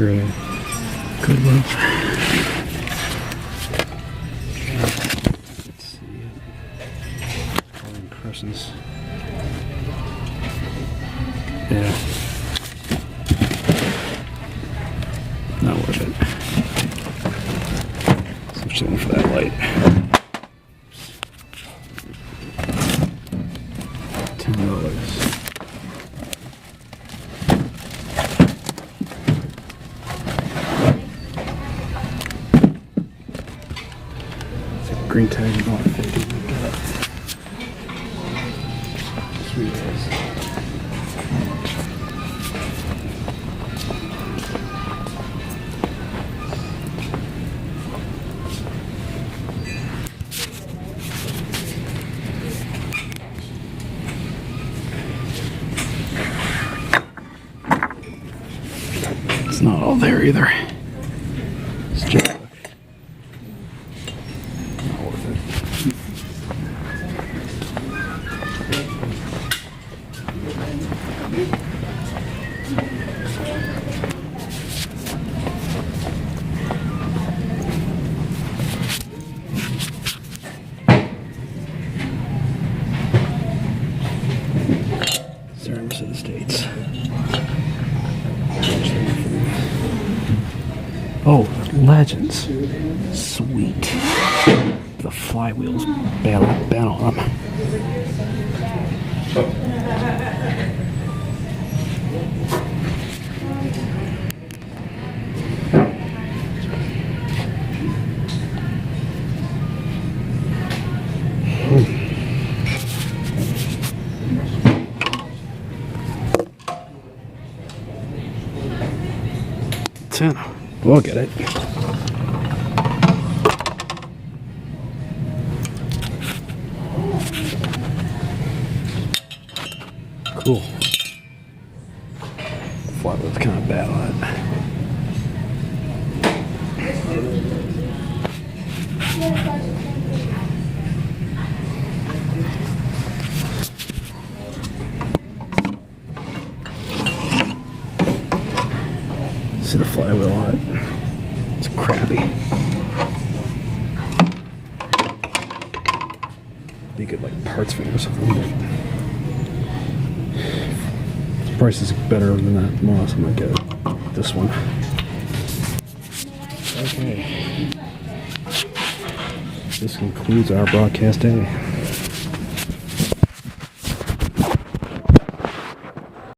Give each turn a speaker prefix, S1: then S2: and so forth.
S1: You're a good one. Let's see. All impressions. Yeah. Not worth it. So I'm shooting for that light. 10 green tag and not 50. Sweet as. It's not all there either. It's just not worth it. Ceramics of the States. Oh, Legends. Sweet. The flywheels bent on them. Santa. We'll get it. Cool. Flywheel's kind of bad on it. See the flywheel on it. It's crappy. Be good like parts for it or something. But the price is better than that Moss. I'm gonna get this one. Okay. This concludes our broadcast day.